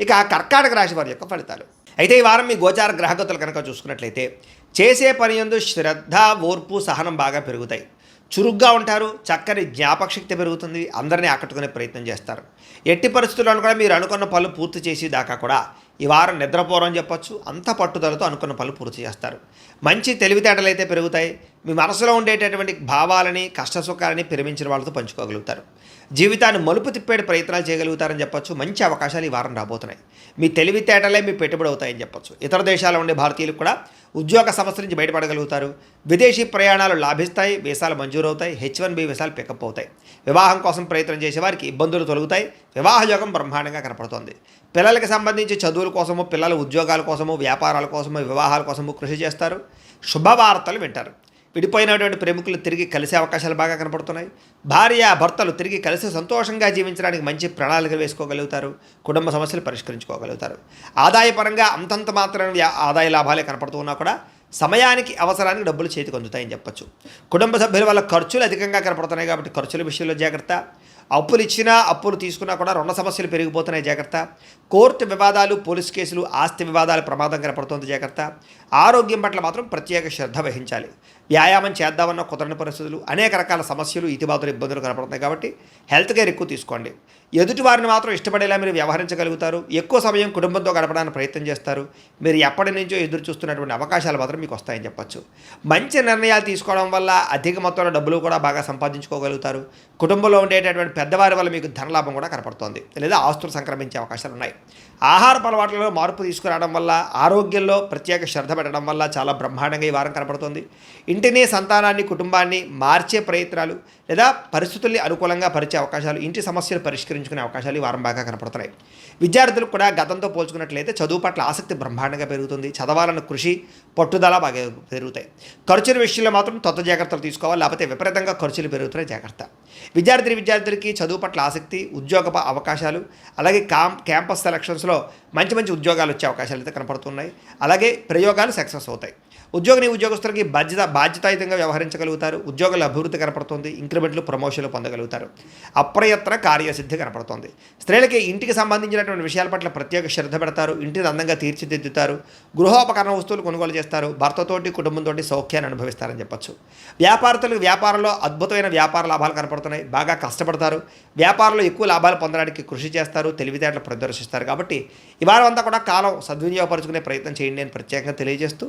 ఇక కర్కాటక రాశి వారి యొక్క ఫలితాలు. అయితే ఈ వారం మీ గోచార గ్రహగతులు కనుక చూసుకున్నట్లయితే చేసే పని యందు శ్రద్ధ, ఓర్పు, సహనం బాగా పెరుగుతాయి. చురుగ్గా ఉంటారు, చక్కని జ్ఞాపకశక్తి పెరుగుతుంది, అందరినీ ఆకట్టుకునే ప్రయత్నం చేస్తారు. ఎట్టి పరిస్థితుల్లోనూ కూడా మీరు అనుకున్న పనులు పూర్తి చేసి దాకా కూడా ఈ వారం నిద్రపోవడం చెప్పొచ్చు. అంత పట్టుదలతో అనుకున్న పనులు పూర్తి చేస్తారు. మంచి తెలివితేటలు అయితే పెరుగుతాయి. మీ మనసులో ఉండేటటువంటి భావాలని, కష్టసుఖాలని ప్రేమించిన వాళ్ళతో పంచుకోగలుగుతారు. జీవితాన్ని మలుపు తిప్పే ప్రయత్నాలు చేయగలుగుతారని చెప్పొచ్చు. మంచి అవకాశాలు ఈ వారం రాబోతున్నాయి. మీ తెలివితేటలే మీ పెట్టుబడి అవుతాయని చెప్పొచ్చు. ఇతర దేశాల్లో ఉండే భారతీయులకు కూడా ఉద్యోగ సమస్య నుంచి బయటపడగలుగుతారు. విదేశీ ప్రయాణాలు లాభిస్తాయి, వీసాలు మంజూరవుతాయి, H1B వీసాలు పికప్ అవుతాయి. వివాహం కోసం ప్రయత్నం చేసేవారికి ఇబ్బందులు తొలగుతాయి. వివాహ యోగం బ్రహ్మాండంగా కనపడుతోంది. పిల్లలకి సంబంధించి చదువుల కోసము, పిల్లల ఉద్యోగాల కోసము, వ్యాపారాల కోసము, వివాహాల కోసము కృషి చేస్తారు. శుభవార్తలు వింటారు. విడిపోయినటువంటి ప్రేమికులు తిరిగి కలిసే అవకాశాలు బాగా కనపడుతున్నాయి. భార్య భర్తలు తిరిగి కలిసి సంతోషంగా జీవించడానికి మంచి ప్రణాళికలు వేసుకోగలుగుతారు. కుటుంబ సమస్యలు పరిష్కరించుకోగలుగుతారు. ఆదాయపరంగా అంతంత మాత్రమే ఆదాయ లాభాలే కనపడుతూ ఉన్నా కూడా సమయానికి అవసరానికి డబ్బులు చేతికి అందుతాయని చెప్పొచ్చు. కుటుంబ సభ్యుల వల్ల ఖర్చులు అధికంగా కనపడుతున్నాయి కాబట్టి ఖర్చుల విషయంలో జాగ్రత్త. అప్పులు ఇచ్చినా అప్పులు తీసుకున్నా కూడా రుణ సమస్యలు పెరిగిపోతున్నాయి, జాగ్రత్త. కోర్టు వివాదాలు, పోలీస్ కేసులు, ఆస్తి వివాదాలు ప్రమాదం కనపడుతుంది, జాగ్రత్త. ఆరోగ్యం పట్ల మాత్రం ప్రత్యేక శ్రద్ధ వహించాలి. వ్యాయామం చేద్దామన్న కుదరని పరిస్థితులు, అనేక రకాల సమస్యలు, ఇతిబాతులు, ఇబ్బందులు కనపడుతున్నాయి కాబట్టి హెల్త్ కేర్ ఎక్కువ తీసుకోండి. ఎదుటి వారిని మాత్రం ఇష్టపడేలా మీరు వ్యవహరించగలుగుతారు. ఎక్కువ సమయం కుటుంబంతో గడపడానికి ప్రయత్నం చేస్తారు. మీరు ఎప్పటి నుంచో ఎదురు చూస్తున్నటువంటి అవకాశాలు మాత్రం మీకు వస్తాయని చెప్పొచ్చు. మంచి నిర్ణయాలు తీసుకోవడం వల్ల అధిక మొత్తంలో డబ్బులు కూడా బాగా సంపాదించుకోగలుగుతారు. కుటుంబంలో ఉండేటటువంటి పెద్దవారి వల్ల మీకు ధనలాభం కూడా కనపడుతోంది, లేదా ఆస్తులు సంక్రమించే అవకాశాలు ఉన్నాయి. ఆహారపు అలవాట్లలో మార్పు తీసుకురావడం వల్ల, ఆరోగ్యంలో ప్రత్యేక శ్రద్ధ పెట్టడం వల్ల చాలా బ్రహ్మాండంగా ఈ వారం కనపడుతుంది. ఇంటిని, సంతానాన్ని, కుటుంబాన్ని మార్చే ప్రయత్నాలు లేదా పరిస్థితుల్ని అనుకూలంగా పరిచే అవకాశాలు, ఇంటి సమస్యలు పరిష్కరించుకునే అవకాశాలు ఈ వారం బాగా కనపడుతున్నాయి. విద్యార్థులకు కూడా గతంతో పోల్చుకున్నట్లయితే చదువు పట్ల ఆసక్తి బ్రహ్మాండంగా పెరుగుతుంది. చదవాలన్న కృషి, పట్టుదల బాగా పెరుగుతాయి. ఖర్చుల విషయంలో మాత్రం జాగ్రత్తలు తీసుకోవాలి, లేకపోతే విపరీతంగా ఖర్చులు పెరుగుతున్నాయి, జాగ్రత్త. విద్యార్థులకి చదువు పట్ల ఆసక్తి, ఉద్యోగ అవకాశాలు, అలాగే క్యాంపస్ సెలక్షన్స్లో మంచి ఉద్యోగాలు వచ్చే అవకాశాలు అయితే కనపడుతున్నాయి. అలాగే ప్రయోగాలు సక్సెస్ అవుతాయి. ఉద్యోగస్తులకి బాధ్యతాయుతంగా వ్యవహరించగలుగుతారు. ఉద్యోగాల అభివృద్ధి కనపడుతుంది. ఇంక్రిమెంట్లు, ప్రమోషన్లు పొందగలుగుతారు. అప్రయత్న కార్యసిద్ధి కనపడుతుంది. స్త్రీలకి ఇంటికి సంబంధించినటువంటి విషయాల పట్ల ప్రత్యేక శ్రద్ధ పెడతారు. ఇంటిని అందంగా తీర్చిదిద్దుతారు. గృహోపకరణ వస్తువులు కొనుగోలు చేస్తారు. భర్తతోటి, కుటుంబంతో సౌఖ్యాన్ని అనుభవిస్తారని చెప్పొచ్చు. వ్యాపారంలో అద్భుతమైన వ్యాపార లాభాలు కనపడుతున్నాయి. బాగా కష్టపడతారు. వ్యాపారంలో ఎక్కువ లాభాలు పొందడానికి కృషి చేస్తారు. తెలివితేటలు ప్రదర్శిస్తారు. కాబట్టి ఈ వారం అంతా కూడా కాలం సద్వినియోగపరుచుకునే ప్రయత్నం చేయండి అని ప్రత్యేకంగా తెలియజేస్తూ